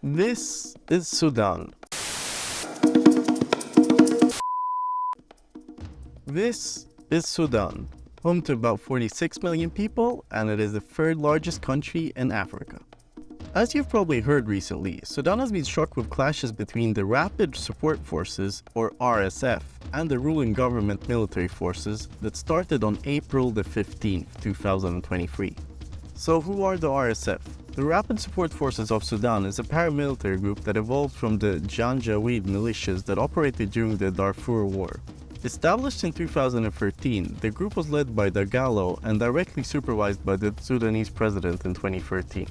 This is Sudan. This is Sudan, home to about 46 million people, and it is the third largest country in Africa. As you've probably heard recently, Sudan has been struck with clashes between the Rapid Support Forces, or RSF, and the ruling government military forces that started on April the 15th, 2023. So who are the RSF? The Rapid Support Forces of Sudan is a paramilitary group that evolved from the Janjaweed militias that operated during the Darfur War. Established in 2013, the group was led by Dagalo and directly supervised by the Sudanese president in 2013.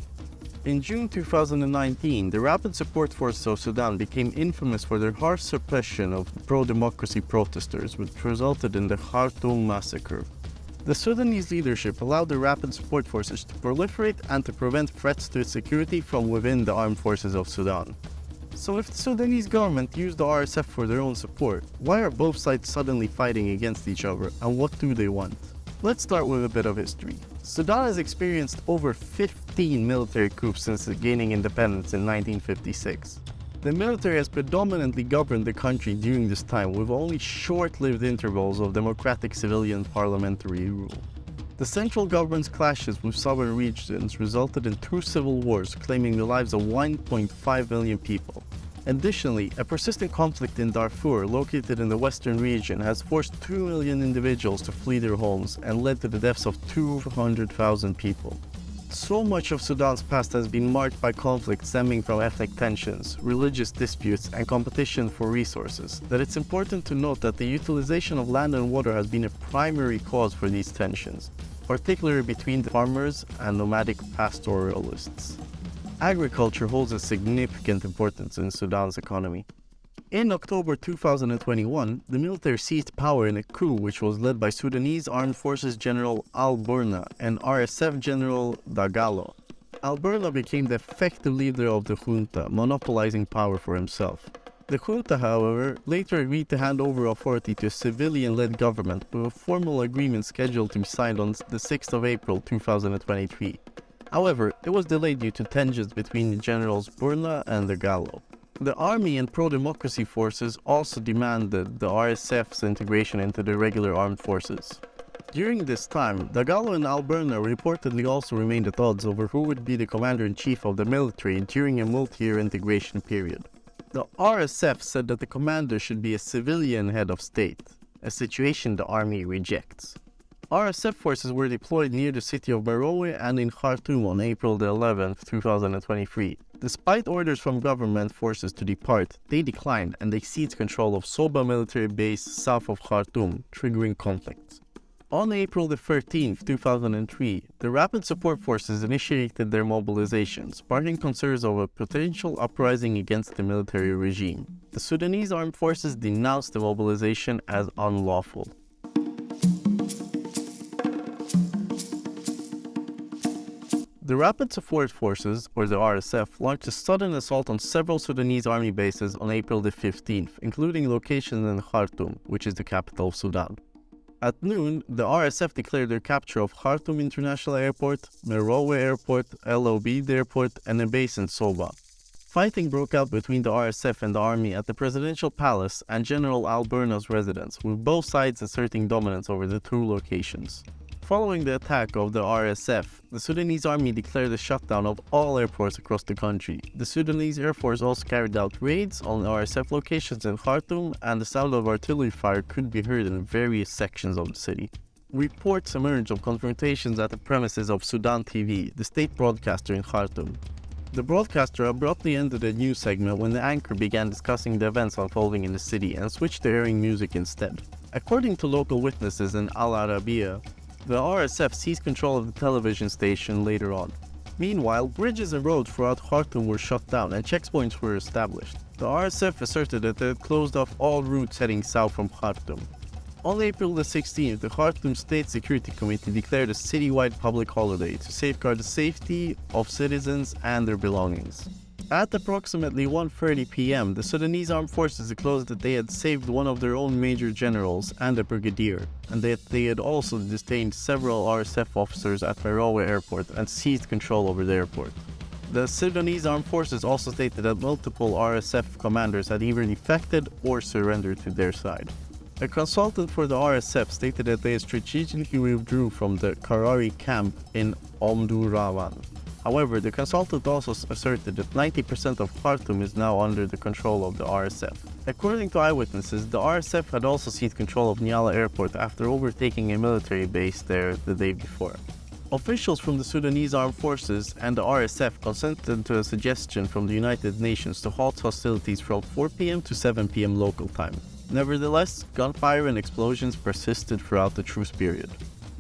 In June 2019, the Rapid Support Forces of Sudan became infamous for their harsh suppression of pro-democracy protesters, which resulted in the Khartoum massacre. The Sudanese leadership allowed the Rapid Support Forces to proliferate and to prevent threats to its security from within the armed forces of Sudan. So if the Sudanese government used the RSF for their own support, why are both sides suddenly fighting against each other, and what do they want? Let's start with a bit of history. Sudan has experienced over 15 military coups since gaining independence in 1956. The military has predominantly governed the country during this time, with only short-lived intervals of democratic civilian parliamentary rule. The central government's clashes with southern regions resulted in two civil wars claiming the lives of 1.5 million people. Additionally, a persistent conflict in Darfur, located in the western region, has forced 2 million individuals to flee their homes and led to the deaths of 200,000 people. So much of Sudan's past has been marked by conflict stemming from ethnic tensions, religious disputes, and competition for resources, that it's important to note that the utilization of land and water has been a primary cause for these tensions, particularly between the farmers and nomadic pastoralists. Agriculture holds a significant importance in Sudan's economy. In October 2021, the military seized power in a coup which was led by Sudanese Armed Forces General Al-Burna and RSF General Dagalo. Al-Burna became the effective leader of the junta, monopolizing power for himself. The junta, however, later agreed to hand over authority to a civilian-led government with a formal agreement scheduled to be signed on the 6th of April 2023. However, it was delayed due to tensions between Generals Burna and Dagalo. The army and pro-democracy forces also demanded the RSF's integration into the regular armed forces. During this time, Dagalo and Al-Burna reportedly also remained at odds over who would be the commander-in-chief of the military during a multi-year integration period. The RSF said that the commander should be a civilian head of state, a situation the army rejects. RSF forces were deployed near the city of Merowe and in Khartoum on April 11, 2023. Despite orders from government forces to depart, they declined and they seized control of Soba military base south of Khartoum, triggering conflict. On April 13, 2003, the Rapid Support Forces initiated their mobilization, sparking concerns of a potential uprising against the military regime. The Sudanese armed forces denounced the mobilization as unlawful. The Rapid Support Forces, or the RSF, launched a sudden assault on several Sudanese army bases on April 15th, including locations in Khartoum, which is the capital of Sudan. At noon, the RSF declared their capture of Khartoum International Airport, Merowe Airport, El Obeid Airport, and a base in Soba. Fighting broke out between the RSF and the army at the presidential palace and General Al-Burna's residence, with both sides asserting dominance over the two locations. Following the attack of the RSF, the Sudanese army declared a shutdown of all airports across the country. The Sudanese Air Force also carried out raids on RSF locations in Khartoum, and the sound of artillery fire could be heard in various sections of the city. Reports emerged of confrontations at the premises of Sudan TV, the state broadcaster in Khartoum. The broadcaster abruptly ended a news segment when the anchor began discussing the events unfolding in the city and switched to airing music instead. According to local witnesses in Al Arabiya, the RSF seized control of the television station later on. Meanwhile, bridges and roads throughout Khartoum were shut down and checkpoints were established. The RSF asserted that they had closed off all routes heading south from Khartoum. On April 16th, the Khartoum State Security Committee declared a citywide public holiday to safeguard the safety of citizens and their belongings. At approximately 1:30 p.m., the Sudanese armed forces disclosed that they had saved one of their own major generals and a brigadier, and that they had also detained several RSF officers at Merowe airport and seized control over the airport. The Sudanese armed forces also stated that multiple RSF commanders had either defected or surrendered to their side. A consultant for the RSF stated that they strategically withdrew from the Karari camp in Omdurman. However, the consultant also asserted that 90% of Khartoum is now under the control of the RSF. According to eyewitnesses, the RSF had also seized control of Nyala airport after overtaking a military base there the day before. Officials from the Sudanese armed forces and the RSF consented to a suggestion from the United Nations to halt hostilities from 4 p.m. to 7 p.m. local time. Nevertheless, gunfire and explosions persisted throughout the truce period.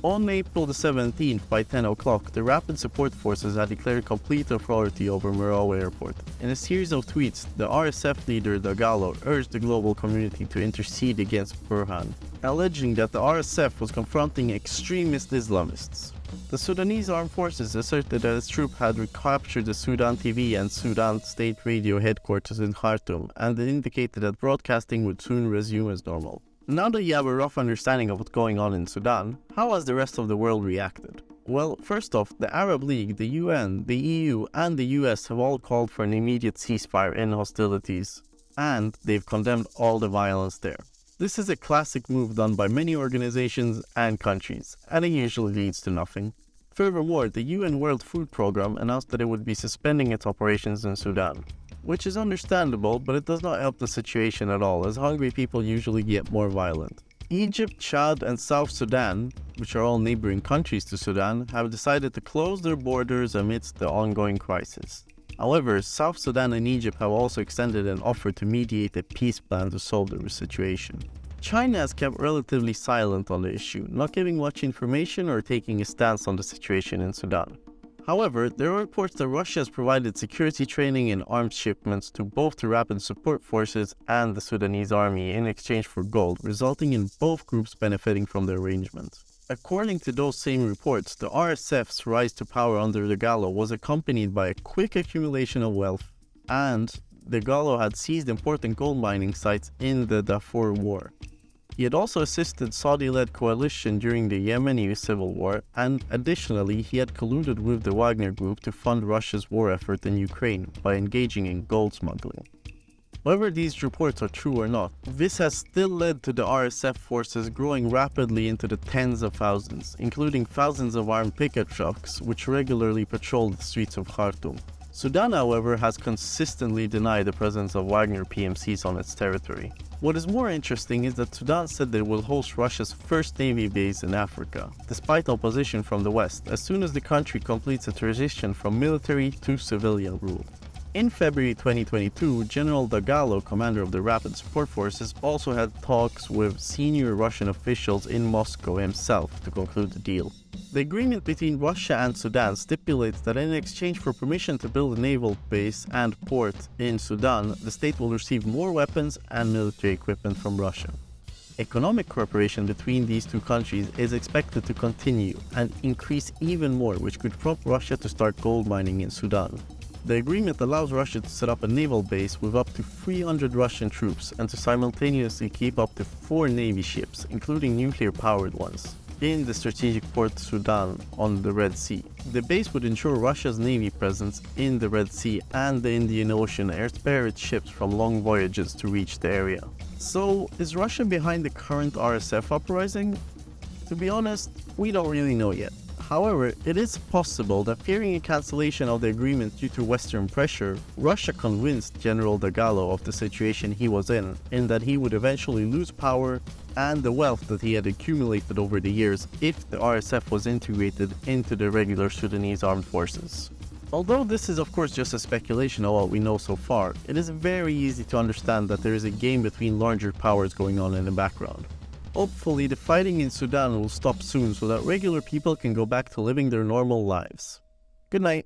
On April the 17th, by 10 o'clock, the Rapid Support Forces had declared complete authority over Merowe Airport. In a series of tweets, the RSF leader Dagalo urged the global community to intercede against Burhan, alleging that the RSF was confronting extremist Islamists. The Sudanese armed forces asserted that its troops had recaptured the Sudan TV and Sudan State Radio headquarters in Khartoum, and it indicated that broadcasting would soon resume as normal. Now that you have a rough understanding of what's going on in Sudan, how has the rest of the world reacted? Well, first off, the Arab League, the UN, the EU, and the US have all called for an immediate ceasefire in hostilities, and they've condemned all the violence there. This is a classic move done by many organizations and countries, and it usually leads to nothing. Furthermore, the UN World Food Programme announced that it would be suspending its operations in Sudan, which is understandable, but it does not help the situation at all, as hungry people usually get more violent. Egypt, Chad, and South Sudan, which are all neighboring countries to Sudan, have decided to close their borders amidst the ongoing crisis. However, South Sudan and Egypt have also extended an offer to mediate a peace plan to solve the situation. China has kept relatively silent on the issue, not giving much information or taking a stance on the situation in Sudan. However, there are reports that Russia has provided security training and arms shipments to both the Rapid Support Forces and the Sudanese army in exchange for gold, resulting in both groups benefiting from the arrangement. According to those same reports, the RSF's rise to power under Dagalo was accompanied by a quick accumulation of wealth, and Dagalo had seized important gold mining sites in the Darfur War. He had also assisted Saudi-led coalition during the Yemeni civil war, and additionally he had colluded with the Wagner Group to fund Russia's war effort in Ukraine by engaging in gold smuggling. Whether these reports are true or not, this has still led to the RSF forces growing rapidly into the tens of thousands, including thousands of armed pickup trucks which regularly patrol the streets of Khartoum. Sudan, however, has consistently denied the presence of Wagner PMCs on its territory. What is more interesting is that Sudan said that it will host Russia's first navy base in Africa, despite opposition from the West, as soon as the country completes a transition from military to civilian rule. In February 2022, General Dagalo, commander of the Rapid Support Forces, also had talks with senior Russian officials in Moscow himself to conclude the deal. The agreement between Russia and Sudan stipulates that in exchange for permission to build a naval base and port in Sudan, the state will receive more weapons and military equipment from Russia. Economic cooperation between these two countries is expected to continue and increase even more, which could prompt Russia to start gold mining in Sudan. The agreement allows Russia to set up a naval base with up to 300 Russian troops and to simultaneously keep up to 4 navy ships, including nuclear-powered ones, in the strategic port Sudan on the Red Sea. The base would ensure Russia's navy presence in the Red Sea and the Indian Ocean and spare its ships from long voyages to reach the area. So, is Russia behind the current RSF uprising? To be honest, we don't really know yet. However, it is possible that fearing a cancellation of the agreement due to Western pressure, Russia convinced General Dagalo of the situation he was in that he would eventually lose power and the wealth that he had accumulated over the years if the RSF was integrated into the regular Sudanese armed forces. Although this is of course just a speculation of what we know so far, it is very easy to understand that there is a game between larger powers going on in the background. Hopefully, the fighting in Sudan will stop soon so that regular people can go back to living their normal lives. Good night.